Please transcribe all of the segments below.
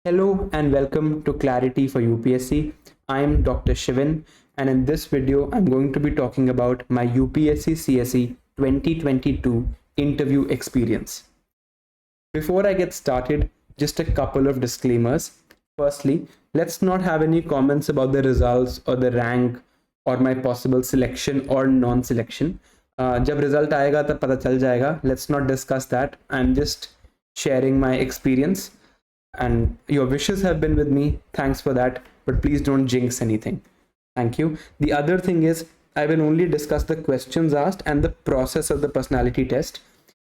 Hello and welcome to Clarity for UPSC. I'm Dr. Shivan, and in this video, I'm going to be talking about my UPSC CSE 2022 interview experience. Before I get started, just a couple of disclaimers. Firstly, let's not have any comments about the results or the rank or my possible selection or non-selection. जब result आएगा तब पता चल जाएगा. Let's not discuss that. I'm just sharing my experience. And your wishes have been with me. Thanks for that. But please don't jinx anything. Thank you. The other thing is, I will only discuss the questions asked and the process of the personality test.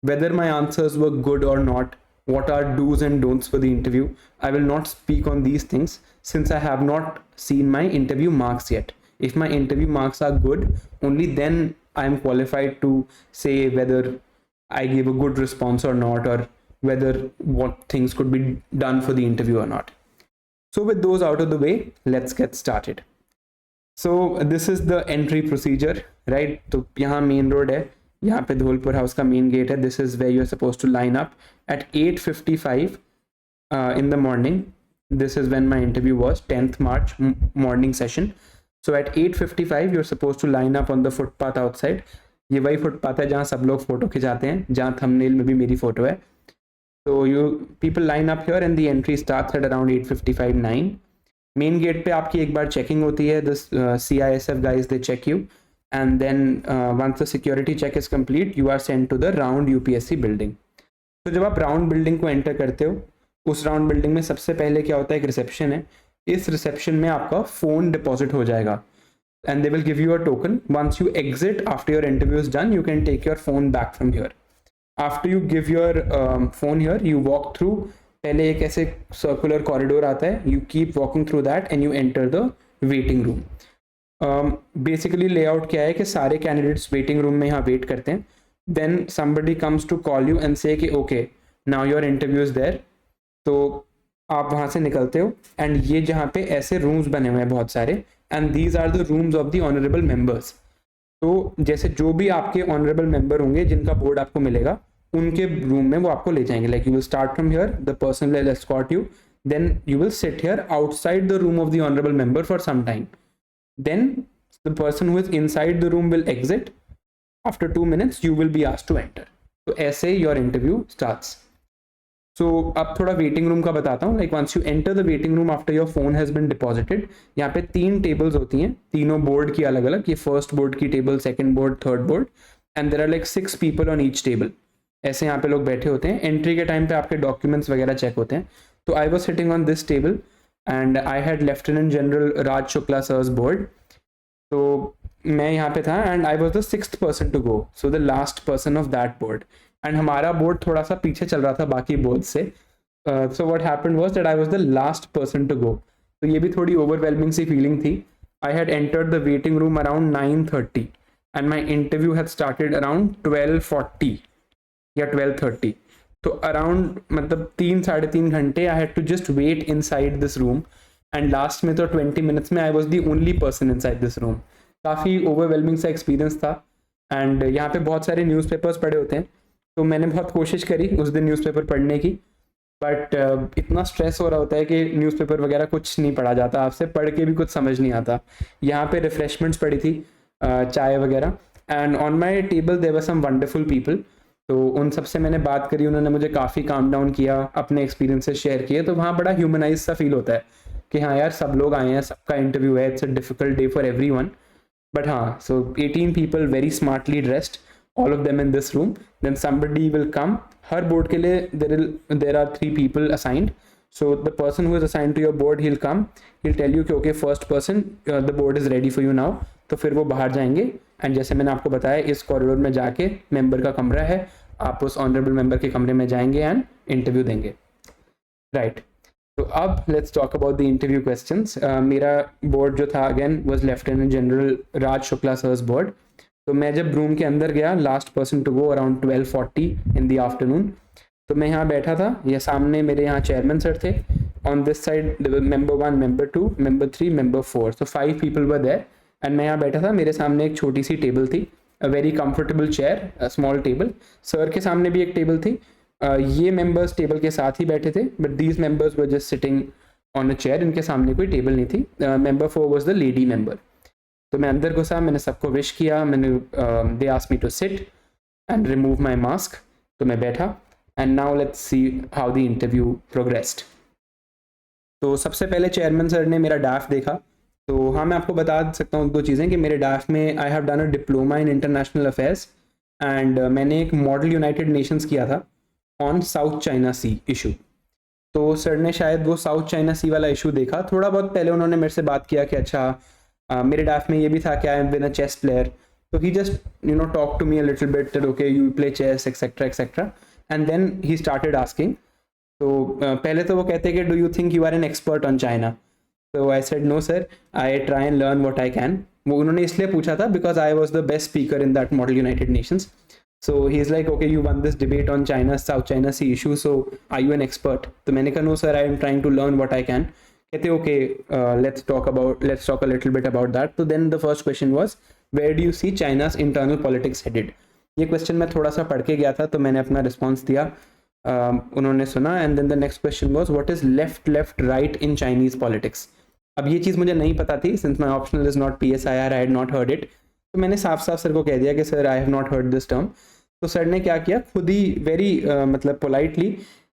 Whether my answers were good or not, what are do's and don'ts for the interview. I will not speak on these things since I have not seen my interview marks yet. If my interview marks are good, only then I am qualified to say whether I gave a good response or not, or whether what things could be done for the interview or not. So with those out of the way, let's get started. So this is the entry procedure, right? तो यहाँ main road है, यहाँ पे Dholpur house का main gate है. This is where you're supposed to line up at 8:55 in the morning. This is when my interview was, 10th March morning session. So at 8:55 you're supposed to line up on the footpath outside. ये वही footpath है जहाँ सब लोग photo खिंचाते हैं, जहाँ thumbnail में भी मेरी फोटो है. So people line up here and the entry starts at around 8:55-9. Main gate पे आपकी एक बार checking होती है. The CISF guys, they check you, and then once the security check is complete, you are sent to the round UPSC building. तो जब आप round building को enter करते हो, उस round building में सबसे पहले क्या होता है, एक reception है. इस reception में आपका phone deposit हो जाएगा, and they will give you a token. Once you exit after your interview is done, you can take your phone back from here. After you give your phone here, you walk through. पहले एक ऐसे circular corridor आता है. You keep walking through that and you enter the waiting room. Basically layout क्या है कि सारे candidates waiting room में यहाँ wait करते हैं. Then somebody comes to call you and say कि okay, now your interview is there. तो आप वहाँ से निकलते हो, and ये जहाँ पे ऐसे rooms बने हुए हैं बहुत सारे, and these are the rooms of the honorable members. तो जैसे जो भी आपके ऑनरेबल मेंबर होंगे जिनका बोर्ड आपको मिलेगा, उनके रूम में वो आपको ले जाएंगे. Like you will start from here, the person will escort you, then you will sit here outside the room of the honourable member for some time. Then the person who is inside the room will exit. After 2 minutes you will be asked to enter. तो ऐसे your interview starts. सो अब थोड़ा waiting room का बताता हूँ. Like once you enter the waiting room after your phone has been deposited, यहाँ पे 3 tables होती हैं, तीनों बोर्ड की अलग अलग. ये फर्स्ट बोर्ड की table, second board, third board, and there are like 6 people on each table. ऐसे यहाँ पे लोग बैठे होते हैं. एंट्री के टाइम पे आपके डॉक्यूमेंट्स वगैरह चेक होते हैं. तो I was sitting on this table and I had lieutenant general Raj Shukla sir's board. तो मैं यहाँ पे था and I was the 6th person to go, so the last person of that board. And हमारा बोर्ड थोड़ा सा पीछे चल रहा था बाकी बोर्ड से. So what happened was that I was the last person to go. तो ये भी थोड़ी ओवरवेलमिंग सी फीलिंग थी. I had entered the waiting room around 9:30 and my interview had started around 12:40 या 12:30. तो अराउंड मतलब 3-3.5 घंटे I had to just wait inside this room. And last में तो 20 minutes में I was the only person inside this room. काफ़ी overwhelming सा experience था. एंड यहाँ पे बहुत सारे न्यूज़पेपर्स पढ़े होते हैं, तो मैंने बहुत कोशिश करी उस दिन न्यूज़पेपर पढ़ने की, बट इतना स्ट्रेस हो रहा होता है कि न्यूज़पेपर वगैरह कुछ नहीं पढ़ा जाता. आपसे पढ़ के भी कुछ समझ नहीं आता. यहाँ पे रिफ्रेशमेंट्स पड़ी थी, चाय वगैरह, and on my table there were some wonderful people. तो उन सबसे मैंने बात करी, उन्होंने मुझे काफ़ी काम डाउन किया, अपने एक्सपीरियंसेस शेयर किए. तो वहाँ बड़ा ह्यूमनाइज सा फील होता है कि हाँ यार, सब लोग आए हैं, सबका इंटरव्यू है, it's a difficult day for everyone. But so 18 people very smartly dressed, all of them in this room. Then somebody will come. Her board के लिए there are 3 people assigned. So the person who is assigned to your board, he'll come. He'll tell you कि okay, first person, the board is ready for you now. तो फिर वो बाहर जाएंगे. And जैसे मैंने आपको बताया, इस कॉरिडोर में जाके मेंबर का कमरा है, आप उस ऑनरेबल मेंबर के कमरे में जाएंगे एंड इंटरव्यू देंगे. राइट. तो अब let's talk about the interview questions. मेरा बोर्ड जो था again was lieutenant general Raj Shukla sir's board. तो मैं जब रूम के अंदर गया, last person to go, around 12:40 in the afternoon. तो मैं यहाँ बैठा था, ये सामने मेरे यहाँ चेयरमैन सर थे. On this side member 1, member 2, member 3, member 4. So 5 people were there and मैं यहाँ बैठा था. मेरे सामने एक छोटी सी टेबल थी, a very comfortable chair, a small table. Sir के सामने भी एक टेबल थी, ये मेंबर्स टेबल के साथ ही बैठे थे, but these members were just sitting on a chair, इनके सामने कोई टेबल नहीं थी. Member 4 was the lady member. तो मैं अंदर घुसा, मैंने सबको विश किया, मैंने they asked me to sit and remove my mask. तो मैं बैठा, and now let's see how the interview progressed. तो सबसे पहले चेयरमैन सर ने मेरा डाफ देखा. तो हाँ, मैं आपको बता सकता हूँ 2 चीज़ें कि मेरे डाफ में I have done a diploma in international affairs, and मैंने एक मॉडल यूनाइटेड नेशंस किया था on South China Sea issue. तो सर ने शायद वो साउथ चाइना सी वाला इशू देखा. थोड़ा बहुत पहले उन्होंने मेरे से बात किया कि अच्छा मेरे डाफ में ये भी था कि I am been a chess player. तो he just talk to me a little bit, okay you play chess etcetera etcetera, and then he started asking. तो पहले तो वो कहते कि do you think you are an expert on China. तो I said no sir, I try and learn what I can. वो उन्होंने इसलिए पूछा था because I was the best speaker in that model United Nations. So he's like, okay, you won this debate on China, South China Sea issue. So are you an expert? तो मैंने कहा no sir, I am trying to learn what I can. कहते okay, let's talk a little bit about that. So then the first question was, where do you see China's internal politics headed? ये question मैं थोड़ा सा पढ़ के गया था, तो मैंने अपना response दिया. उन्होंने सुना, and then the next question was, what is left right in Chinese politics? अब ये चीज़ मुझे नहीं पता थी, since my optional is not PSIR, I had not heard it. तो मैंने साफ साफ सर को कह दिया कि sir I have not heard this term. तो सर ने क्या किया, खुद ही वेरी मतलब पोलाइटली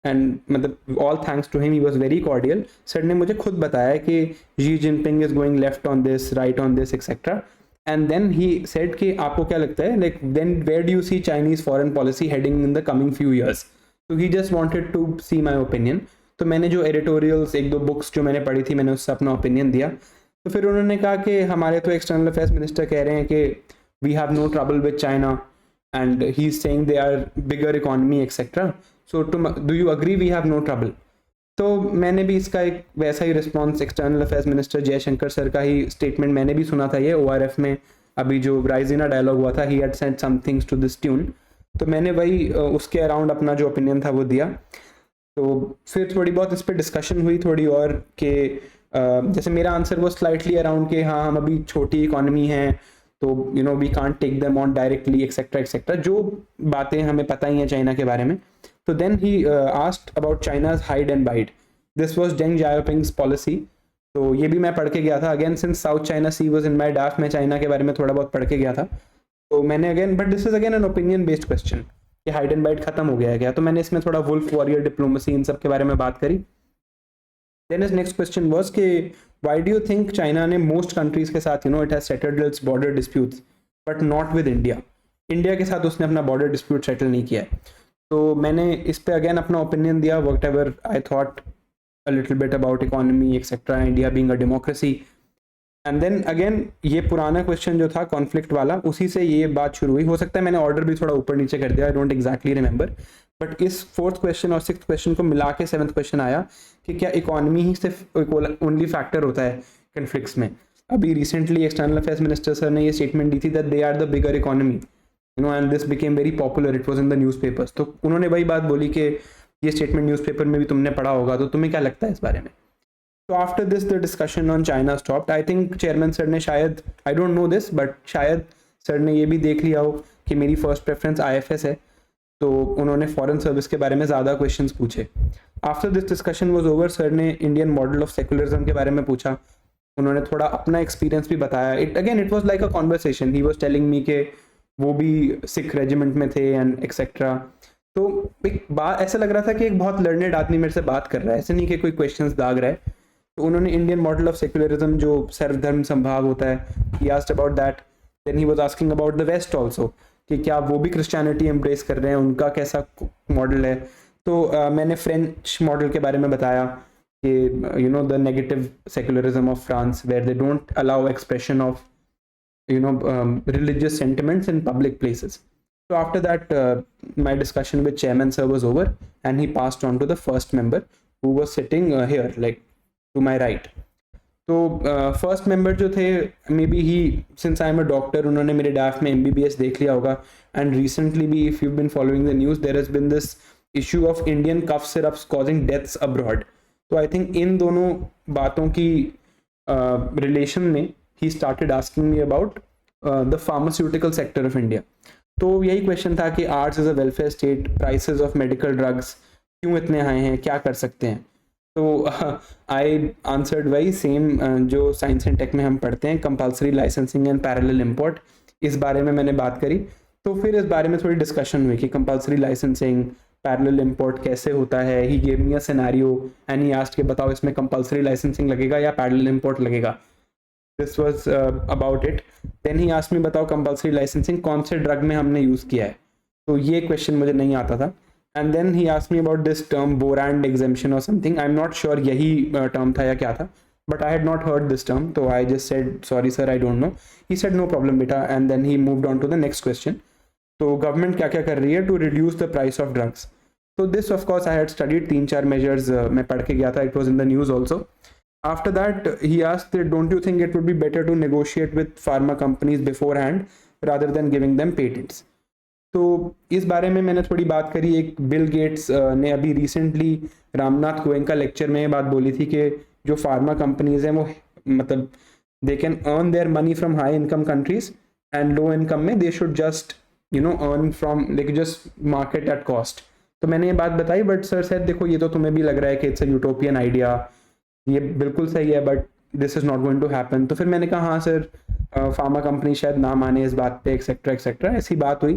एंड मतलब all thanks to him, he was very cordial. Sir ने मुझे खुद बताया कि Xi Jinping is going left on this, right on this etcetera. And then he said कि आपको क्या लगता है, like then where do you see Chinese foreign policy heading in the coming few years. तो he just wanted to see my opinion. तो मैंने जो editorials 1-2 books जो मैंने पढ़ी थी, मैंने उससे अपना ओपिनियन दिया. तो फिर उन्होंने कहा कि हमारे तो एक्सटर्नल अफेयर्स मिनिस्टर कह रहे हैं कि we have no trouble with China and he's saying they are bigger economy etc. So do you agree we have no trouble? तो मैंने भी इसका एक वैसा ही response external affairs minister Jaishankar sir का ही स्टेटमेंट मैंने भी सुना था, ये ORF में अभी जो राइजिना डायलॉग हुआ था, he had said some things to this tune. तो मैंने वही उसके अराउंड अपना जो ओपिनियन था वो दिया. तो फिर थोड़ी बहुत इस पर डिस्कशन हुई थोड़ी और कि जैसे मेरा आंसर वो स्लाइटली अराउंड कि हाँ हम अभी छोटी इकॉनमी हैं, तो we can't take them on directly etcetera etcetera, जो बातें हमें पता ही हैं चाइना के बारे में. तो then he asked about China's hide and bide. This was Deng Xiaoping's policy. तो ये भी मैं पढ़ के गया था. Again since South China Sea was in my DAF, मैं चाइना के बारे में थोड़ा बहुत पढ़ के गया था. तो मैंने again, but this is again an opinion based question कि हाइड एंड बाइट खत्म हो गया है क्या. तो मैंने इसमें थोड़ा वुल्फ वॉरियर डिप्लोमेसी इन सब के बारे में बात करी. Then is next question was कि why do you think China ने most countries के साथ it has settled its border disputes but not with India. India के साथ उसने अपना border dispute settle नहीं किया है. तो मैंने इस पे अगेन अपना ओपिनियन दिया, whatever I thought a little bit about economy etc. India being a democracy. And then again ये पुराना क्वेश्चन जो था कॉन्फ्लिक्ट वाला, उसी से ये बात शुरू हुई. हो सकता है मैंने ऑर्डर भी थोड़ा ऊपर नीचे कर दिया, I don't exactly remember. But इस 4th क्वेश्चन और 6th क्वेश्चन को मिला के 7th क्वेश्चन आया कि क्या इकोनॉमी ही सिर्फ ओनली फैक्टर होता है कन्फ्लिक्ट्स में. अभी recently external affairs minister sir ने ये स्टेटमेंट दी थी that they are the bigger economy, and this became very popular, it was in the newspapers. तो उन्होंने वही बात बोली कि ये स्टेटमेंट न्यूज़पेपर में भी तुमने पढ़ा होगा, तो तुम्हें क्या लगता है इस बारे में. तो after this the discussion on China stopped. I think chairman sir ने शायद, आई डोंट नो दिस, बट शायद सर ने ये भी देख लिया हो कि मेरी फर्स्ट प्रेफरेंस IFS है, तो उन्होंने फॉरेन सर्विस के बारे में ज़्यादा क्वेश्चंस पूछे. After this discussion was over, sir ने इंडियन मॉडल ऑफ सेकुलरिज्म के बारे में पूछा. उन्होंने थोड़ा अपना एक्सपीरियंस भी बताया. It was like a conversation. He was telling मी के वो भी सिख रेजिमेंट में थे एंड एक्सेट्रा. तो एक बात ऐसा लग रहा था कि एक बहुत लर्नेड आदमी मेरे से बात कर रहा है, ऐसे नहीं कि कोई क्वेश्चंस दाग रहा है. तो उन्होंने इंडियन मॉडल ऑफ सेकुलरिज्म जो सर्वधर्म संभाग होता है, he asked about that. Then he was asking about the west also कि क्या वो भी क्रिश्चियनिटी एम्ब्रेस कर रहे हैं, उनका कैसा मॉडल है. तो मैंने फ्रेंच मॉडल के बारे में बताया कि the negative secularism of France where they don't allow expression of religious sentiments in public places. So after that, my discussion with chairman sir was over, and he passed on to the first member who was sitting here, like to my right. तो first member जो थे, maybe he, since I am a doctor, उन्होंने मेरे DAF में MBBS देख लिया होगा. And recently भी, if you been following the news, there has been this issue of Indian cough syrups causing deaths abroad. तो आई थिंक इन दोनों बातों की रिलेशन में ही started asking me about the pharmaceutical sector of India. तो यही क्वेश्चन था कि arts is a welfare state, prices of medical drugs क्यों इतने हाई हैं, क्या कर सकते हैं। तो आई आंसर्ड वही सेम जो साइंस एंड टेक में हम पढ़ते हैं, compulsory licensing and parallel import, इस बारे में मैंने बात करी। तो फिर इस बारे में थोड़ी डिस्कशन हुई कि कंपल्सरी लाइसेंसिंग, पैरेलल इंपोर्ट कैसे होता है। He gave me a scenario and he asked कि बताओ इसमें कंपल्सरी लाइसेंसिंग लगेगा या पैरेलल इंपोर्ट लगेगा। This was about it. Then he asked me बताओ कंपल्सरी लाइसेंसिंग कौन से ड्रग में हमने यूज़ किया है, तो ये क्वेश्चन मुझे नहीं आता था। And then he asked me about this term Bolar exemption और something, I am not sure यही टर्म था या क्या था, but I had not heard this term, तो I just said sorry sir I don't know. He said no problem बेटा, and then he moved on to the next question. तो government क्या क्या कर रही है to reduce the price of drugs. तो this of course I had studied, 3-4 measures मैं पढ़ के गया था, it was in the news also. After that, he asked that don't you think it would be better to negotiate with pharma companies beforehand rather than giving them patents? तो इस बारे में मैंने थोड़ी बात करी। एक बिल गेट्स ने अभी रिसेंटली रामनाथ गोयंका लेक्चर में ये बात बोली थी कि जो फार्मा कंपनीज हैं वो मतलब they can earn their money from high income countries and low income में they should just earn from like just market at cost. तो मैंने ये बात बताई, बट सर सेड देखो ये तो तुम्हें भी लग रहा है कि इट्स अ यूटोपियन आइडिया, ये बिल्कुल सही है, but this is not going to happen. तो फिर मैंने कहा हाँ सर, फार्मा कंपनी शायद ना माने इस बात पे, एक्सेट्रा एक्सेट्रा, ऐसी बात हुई।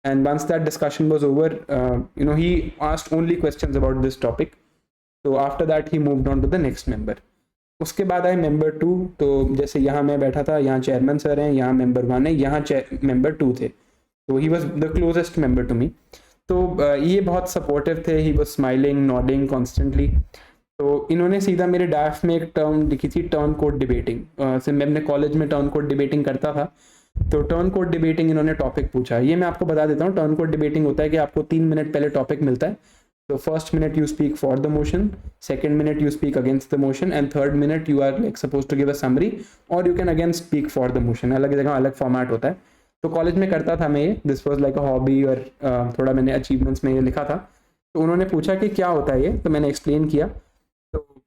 And once that discussion was over, he asked only questions about this topic. तो after that he moved on to the next member. उसके बाद आए मेंबर 2। तो जैसे यहाँ मैं बैठा था, यहाँ चेयरमैन सर हैं, यहाँ मेंबर 1 है, यहाँ मेंबर 2 थे। तो he was the closest member to me. तो ये बहुत सपोर्टिव थे, he was smiling nodding constantly. तो इन्होंने सीधा मेरे ड्राफ्ट में एक टर्म लिखी थी, टर्न कोड डिबेटिंग। से मैं अपने कॉलेज में टर्न कोड डिबेटिंग करता था, तो टर्न कोड डिबेटिंग इन्होंने टॉपिक पूछा। ये मैं आपको बता देता हूँ, टर्न कोड डिबेटिंग होता है कि आपको 3 मिनट पहले टॉपिक मिलता है। तो first minute you speak for the motion, second minute you speak against the motion, and third minute you are like suppose to give a summary, और you can again speak for the motion. अलग जगह अलग format होता है। तो college में करता था मैं ये, this was like a hobby, और थोड़ा मैंने अचीवमेंट्स में ये लिखा था। तो उन्होंने पूछा कि क्या होता है ये, तो मैंने एक्सप्लेन किया।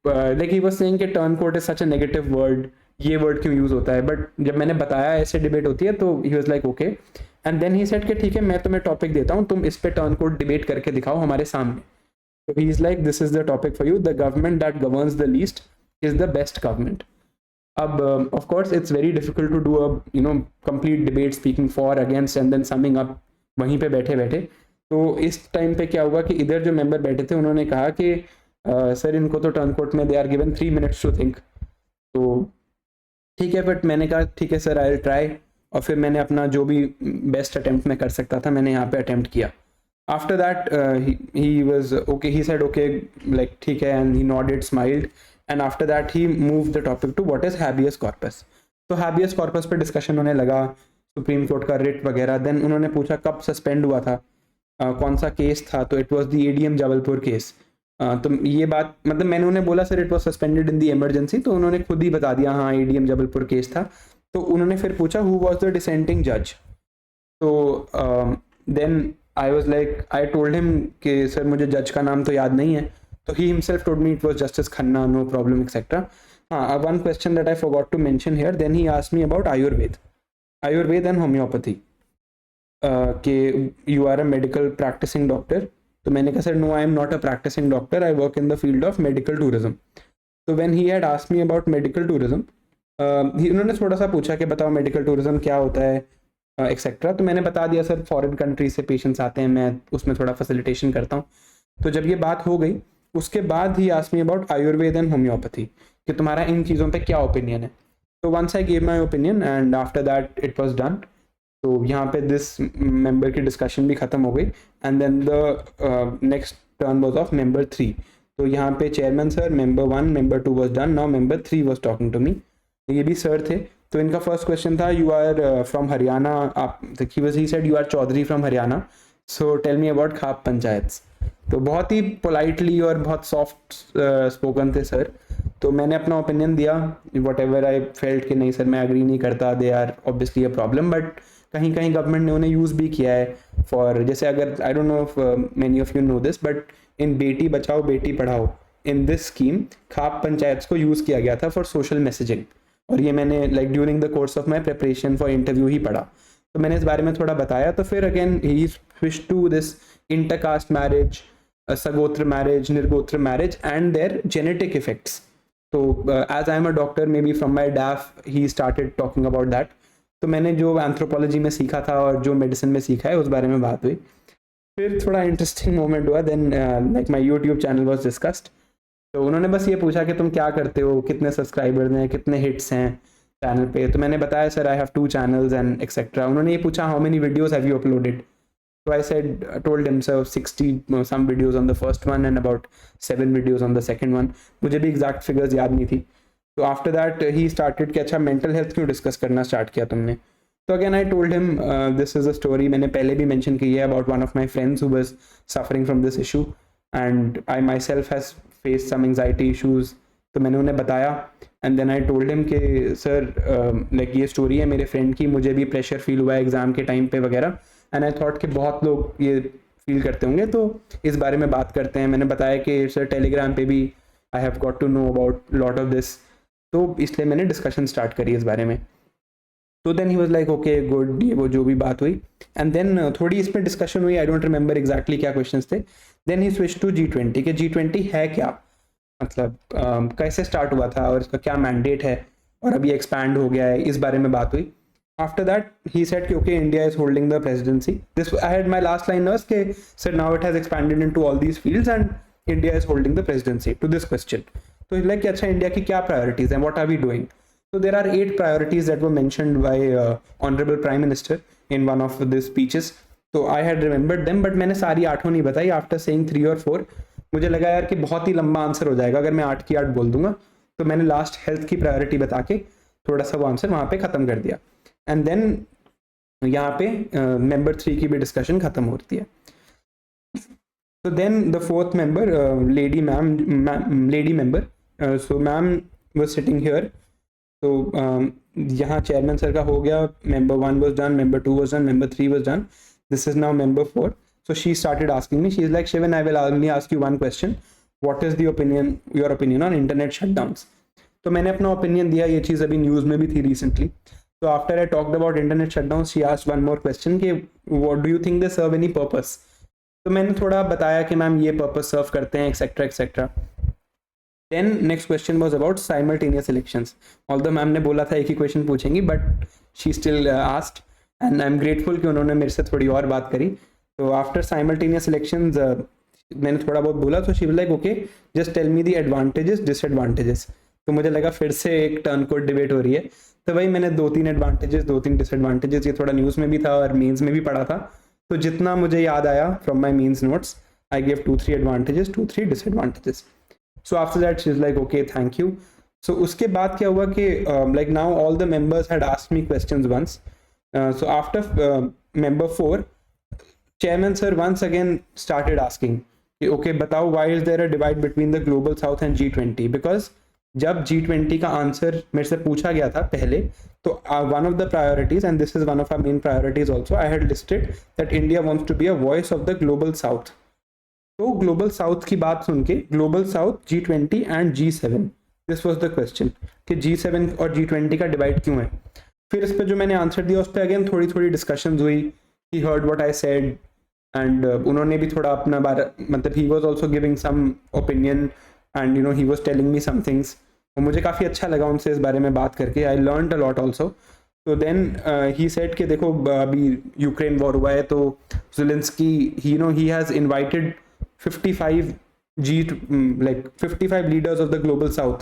लाइक ही वाज सेइंग कि turn code is such a negative word, ये वर्ड क्यों यूज होता है। बट जब मैंने बताया ऐसे डिबेट होती है, तो he was like okay. And then he said कि ठीक है मैं तुम्हें टॉपिक देता हूँ, तुम इस पे टर्न कोड डिबेट करके दिखाओ हमारे सामने। तो he is like this is the topic for you, the government that governs the least is the best government. अब of course it's very difficult to do a complete debate speaking for against and then summing up वहीं पे बैठे बैठे। तो इस time पे क्या हुआ कि इधर जो मेंबर बैठे थे उन्होंने कहा कि सर इनको तो टर्न कोट में they are given 3 minutes to think. तो ठीक है, बट मैंने कहा ठीक है सर आई विल ट्राई, और फिर मैंने अपना जो भी बेस्ट अटेम्प्ट मैं कर सकता था मैंने यहाँ पे अटेम्प्ट किया। After that he was okay, he said okay like ठीक है, and he nodded smiled, and after that he move the topic to what is habeas corpus. तो हैबियस कॉर्पस पे डिस्कशन होने लगा, सुप्रीम कोर्ट का writ वगैरह। Then उन्होंने पूछा कब सस्पेंड हुआ था, कौन सा केस था, तो it was the ADM Jabalpur case. तो ये बात मतलब मैंने उन्हें बोला sir it was suspended in the emergency, तो उन्होंने खुद ही बता दिया हाँ एडीएम जबलपुर केस था। तो उन्होंने फिर पूछा हु वाज द डिसेंटिंग जज। तो then I was like, I told him कि सर मुझे जज का नाम तो याद नहीं है। तो he himself told me it was Justice Khanna, no problem etcetera. हाँ, one question that I forgot to mention here, then he asked me about Ayurveda and homeopathy, कि you are a medical practising doctor. तो मैंने कहा sir no I am not a practising doctor, I work in the field of medical tourism. तो when he had asked me about medical tourism, उन्होंने थोड़ा सा पूछा कि बताओ मेडिकल टूरिज्म क्या होता है एक्सेट्रा। तो मैंने बता दिया सर फॉरेन कंट्री से पेशेंट्स आते हैं, मैं उसमें थोड़ा फैसिलिटेशन करता हूँ। तो जब ये बात हो गई उसके बाद he asked me about Ayurveda and homeopathy, कि तुम्हारा इन चीज़ों पे क्या ओपिनियन है। तो once I gave my opinion and after that it was done. तो यहाँ पे दिस मेंबर की डिस्कशन भी ख़त्म हो गई, and then the next turn was of member 3। तो यहाँ पे chairman sir, member 1, member 2 was done, now member 3 was talking to me. ये भी सर थे। तो इनका फर्स्ट क्वेश्चन था यू आर फ्रॉम हरियाणा, आप he said you are Chaudhary from Haryana, so tell me about khap panchayat. तो बहुत ही पोलाइटली और बहुत सॉफ्ट स्पोकन थे सर। तो मैंने अपना ओपिनियन दिया, वट एवर आई फेल्ट कि नहीं सर मैं एग्री नहीं करता, they are obviously a problem, but कहीं कहीं गवर्नमेंट ने उन्हें यूज़ भी किया है फॉर, जैसे अगर आई don't know if many of you know this, but in Beti Bachao Beti Padhao, in this scheme खाप पंचायत को यूज़ किया गया था फॉर सोशल मैसेजिंग। और ये मैंने like during the course of my preparation for interview ही पढ़ा। तो मैंने इस बारे में थोड़ा बताया. तो फिर again he switch to this intercaste marriage, सगोत्र मैरिज, निर्गोत्र marriage and their genetic effects. तो as I am a doctor, maybe from my DAF he started talking about that. तो मैंने जो एंथ्रोपोलॉजी में सीखा था और जो मेडिसिन में सीखा है उस बारे में बात हुई. फिर थोड़ा इंटरेस्टिंग मोमेंट हुआ. Then like my YouTube channel was discussed. तो उन्होंने बस ये पूछा कि तुम क्या करते हो, कितने सब्सक्राइबर्स हैं, कितने हिट्स हैं चैनल पे. तो मैंने बताया sir I have 2 channels and etcetera. उन्होंने ये पूछा how many videos have you uploaded. So I said, told him, so 60 some videos on the first one and about 7 videos on the second one. मुझे भी exact figures याद नहीं थी. So after that he started कि अच्छा mental health क्यों discuss करना start किया तुमने. So again I told him this is a story मैंने पहले भी mention की है about one of my friends who was suffering from this issue and I myself has faced some anxiety issues. तो मैंने उन्हें बताया and then I told him कि sir like ये story है मेरे friend की, मुझे भी pressure feel हुआ है exam के time पे वगैरह. एंड आई थॉट कि बहुत लोग ये फील करते होंगे तो इस बारे में बात करते हैं. मैंने बताया कि सर टेलीग्राम पे भी I have got to know about lot of this. तो इसलिए मैंने डिस्कशन स्टार्ट करी इस बारे में. तो then he was like okay good, ये वो जो भी बात हुई. एंड देन थोड़ी इसमें डिस्कशन हुई. आई डोंट रिमेंबर एग्जैक्टली क्या क्वेश्चंस थे. Then he switch to G20 कि G20 है क्या, मतलब कैसे स्टार्ट हुआ था और इसका क्या मैंडेट है और अभी एक्सपैंड हो गया है, इस बारे में बात हुई. After that, he said, okay, India is holding the presidency. This I had my last line was, okay, so now it has expanded into all these fields and India is holding the presidency. To this question, so like, अच्छा, India की क्या priorities and what are we doing? So there are 8 priorities that were mentioned by Honorable Prime Minister in one of the speeches. So I had remembered them, but मैंने सारी 8 नहीं बताई. After saying 3 or 4, मुझे लगा यार कि बहुत ही लंबा आंसर हो जाएगा अगर मैं 8 की 8 बोल दूंगा. तो मैंने लास्ट हेल्थ की प्रायोरिटी बता के थोड़ा सा वो आंसर वहाँ पे खत्म कर दिया. एंड देन यहाँ पे मेंबर 3 की भी डिस्कशन खत्म होती है. So then the 4th member, lady member, so ma'am was sitting here. So यहाँ चेयरमैन सर का हो गया. member 1 was done, member 2 was done, member 3 was done. This is now member 4. So she started asking me. She is like, Shivan, I will only ask you one question. What is your opinion on internet shutdowns? तो मैंने अपना opinion दिया. ये चीज़ अभी news में भी थी recently. So after I talked about internet shutdowns, she asked one more question कि what do you think they serve any purpose? तो मैंने थोड़ा बताया कि मैम ये purpose serve करते हैं etc etc. Then next question was about simultaneous elections. Although ma'am ने बोला था एक ही question पूछेंगी, but she still asked and I'm grateful कि उन्होंने मेरे से थोड़ी और बात करी. तो after simultaneous elections मैंने थोड़ा बहुत बोला. तो she was like okay, just tell me the advantages, disadvantages. तो मुझे लगा फिर से एक टर्न कोड डिबेट हो रही है. तो भाई मैंने 2-3 एडवांटेजेस, 2-3 डिसएडवांटेजेस, ये थोड़ा न्यूज़ में भी था और मीन्स में भी पढ़ा था. तो जितना मुझे याद आया from my means notes, I give 2-3 advantages, 2-3 disadvantages. So after that she is like okay thank you. So उसके बाद क्या हुआ कि like now all the members had asked me questions once. So after member 4, chairman sir once again started asking कि okay बताओ why is there a divide between the global south and G20. Because जब G20 का answer मेरे से पूछा गया था पहले, तो one of the priorities and this is one of our main priorities also, I had listed that India wants to be a voice of the global south. तो ग्लोबल साउथ की बात सुन के global south, G20 and G7, this was the question कि G7 और G20 का divide क्यों है. फिर इस पर जो मैंने आंसर दिया उस पर अगेन थोड़ी थोड़ी डिस्कशंस हुई. He heard what I said and उन्होंने भी थोड़ा अपना मतलब he was also giving some opinion and you know he was telling me some things. और मुझे काफ़ी अच्छा लगा उनसे इस बारे में बात करके. I learned a lot also. तो देन ही सेड कि देखो अभी यूक्रेन वॉर हुआ है तो Zelenskyy he has invited 55 leaders of the global south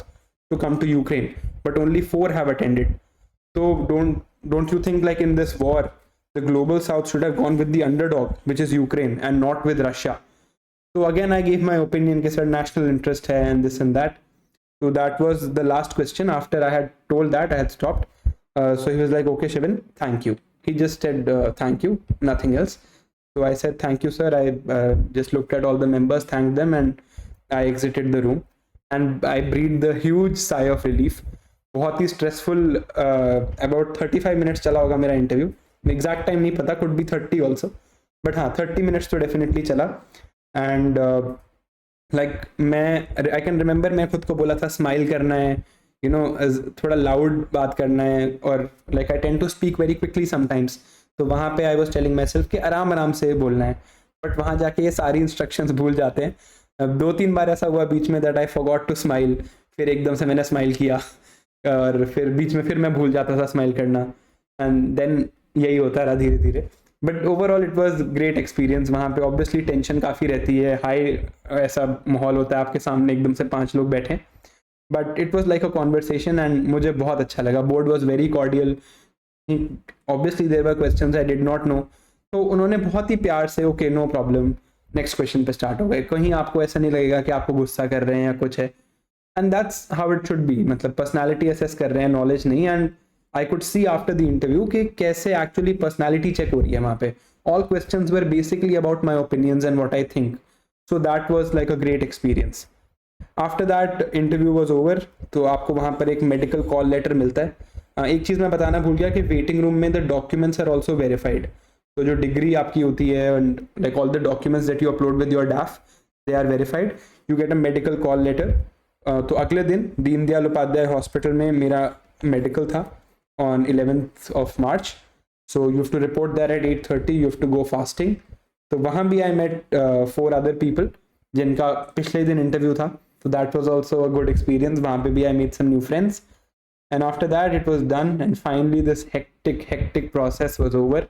to come to Ukraine, but only 4 have attended. तो don't you think like in this war the global south should have gone with the underdog which is Ukraine and not with Russia. तो again I give my opinion कि sir national interest है and this and that. So that was the last question. After I had told that, I had stopped. So he was like, okay, Shivan, thank you. He just said, thank you, nothing else. So I said, thank you, sir. I just looked at all the members, thanked them, and I exited the room. And I breathed a huge sigh of relief. बहुत ही stressful, about 35 minutes चला होगा मेरा interview. Exact time नहीं पता, could be 30 also. But हाँ, 30 minutes तो definitely चला. And like मैं आई कैन रिमेंबर मैं खुद को बोला था स्माइल करना है, यू नो थोड़ा लाउड बात करना है. और like I tend to speak very quickly sometimes. तो वहाँ पे I was telling myself कि आराम आराम से बोलना है, बट वहाँ जाके ये सारी इंस्ट्रक्शंस भूल जाते हैं। अब 2-3 बार ऐसा हुआ बीच में that I forgot to smile, फिर एकदम से मैंने स्माइल किया और फिर बीच में फिर मैं भूल जाता था स्माइल करना, एंड देन यही होता रहा धीरे धीरे। But overall it was great experience. वहाँ पे ऑब्वियसली टेंशन काफ़ी रहती है, हाई ऐसा माहौल होता है, आपके सामने एकदम से 5 लोग बैठे, but it was like a conversation and मुझे बहुत अच्छा लगा। Board was very cordial, obviously there were questions I did not know, तो उन्होंने बहुत ही प्यार से okay no problem next question पे स्टार्ट हो गए। कहीं आपको ऐसा नहीं लगेगा कि आपको गुस्सा कर रहे हैं या कुछ है, and that's how it should be. मतलब पर्सनालिटी असेस कर रहे हैं, नॉलेज नहीं। And I could see after the interview कि कैसे एक्चुअली पर्सनालिटी चेक हो रही है वहाँ पे। All questions were basically about my opinions and what I think, so that was like a great experience. After that interview was over, तो आपको वहाँ पर एक मेडिकल कॉल लेटर मिलता है। एक चीज़ मैं बताना भूल गया कि वेटिंग रूम में the documents are also verified. तो जो डिग्री आपकी होती है and like all the documents that you upload with your DAF, they are verified. You get a medical call letter. तो अगले दिन दीनदयाल उपाध्याय हॉस्पिटल में मेरा मेडिकल था on 11th of March. So you have to report there at 8:30. You have to go fasting. तो वहाँ भी I met 4 other people जिनका पिछले दिन इंटरव्यू था, so that was also a good experience. वहाँ पे भी I made some new friends. And after that it was done and finally this hectic process was over.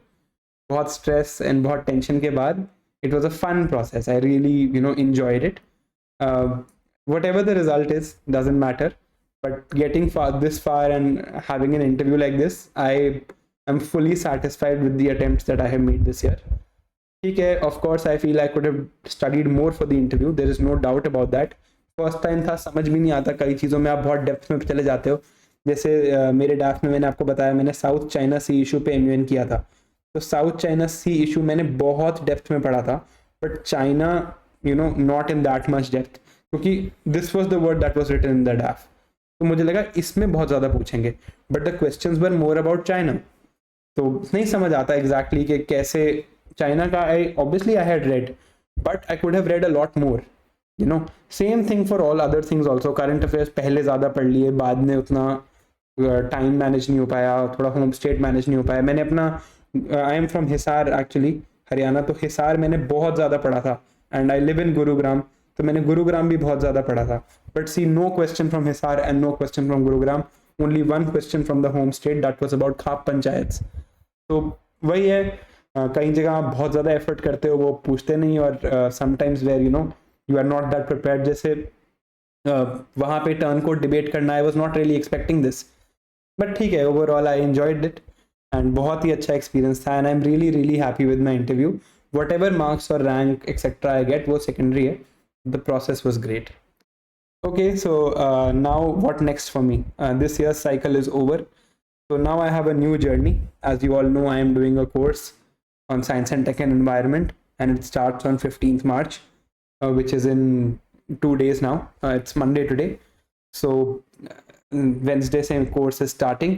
बहुत stress and बहुत tension के बाद it was a fun process. I really enjoyed it. Whatever the result is doesn't matter, but getting this far and having an interview like this, I am fully satisfied with the attempts that I have made this year. Okay, of course I feel I could have studied more for the interview, there is no doubt about that. First time था, समझ भी नहीं आता, कई चीज़ों में आप बहुत डेप्थ में चले जाते हो। जैसे मेरे ड्राफ्ट में मैंने आपको बताया मैंने साउथ चाइना सी इशू पे MUN किया था, तो साउथ चाइना सी इशू मैंने बहुत डेप्थ में पढ़ा था, but China not in that much depth, क्योंकि this was the word that was written in the draft. तो मुझे लगा इसमें बहुत ज़्यादा पूछेंगे, but the questions were more about China, तो नहीं समझ आता एग्जैक्टली कि कैसे चाइना का। I obviously I had read, but I could have read a lot more, same thing for all other things also. Current affairs पहले ज़्यादा पढ़ लिए, बाद में उतना टाइम मैनेज नहीं हो पाया, थोड़ा होम स्टेट मैनेज नहीं हो पाया। मैंने अपना I am from Hisar actually, Haryana, तो हिसार मैंने बहुत ज़्यादा पढ़ा था, and I live in Gurugram, तो मैंने गुरुग्राम भी बहुत ज़्यादा पढ़ा था। But see no question from Hisar and no question from Gurugram, only one question from the home state, that was about khap panchayat. तो वही है, कई जगह आप बहुत ज़्यादा एफर्ट करते हो, वो पूछते नहीं, और sometimes where you are not that prepared. जैसे वहाँ पे टर्न कोड डिबेट करना, I was not really expecting this, but ठीक है, ओवरऑल आई एंजॉयड इट एंड बहुत ही अच्छा एक्सपीरियंस था, and I am really happy with my interview. Whatever marks और रैंक एक्सेट्रा आई गेट, वो सेकेंडरी है, the process was great. Okay, so now what next for me? This year's cycle is over, so now I have a new journey. As you all know, I am doing a course on science and tech and environment, and it starts on 15th March, which is in 2 days now. It's Monday today, so Wednesday same course is starting,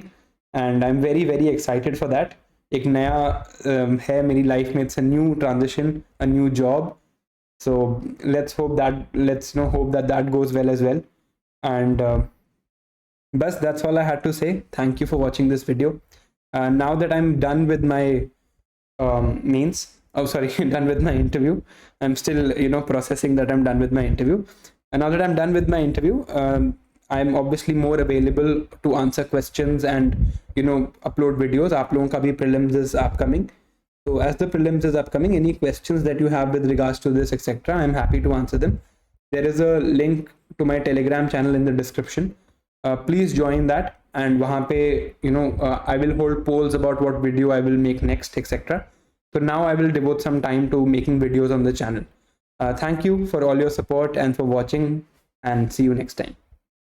and I'm very excited for that. एक नया है मेरी life में, it's a new transition, a new job. So let's hope that goes well as well. And bas that's all I had to say. Thank you for watching this video. Now that I'm done with my done with my interview, I'm still processing that I'm done with my interview. And now that I'm done with my interview, I'm obviously more available to answer questions and upload videos. आप लोगों का भी prelims is upcoming. So as the prelims is upcoming, any questions that you have with regards to this, etc., I'm happy to answer them. There is a link to my Telegram channel in the description. Please join that, and वहाँ पे I will hold polls about what video I will make next, etc. So now I will devote some time to making videos on the channel. Thank you for all your support and for watching, and see you next time.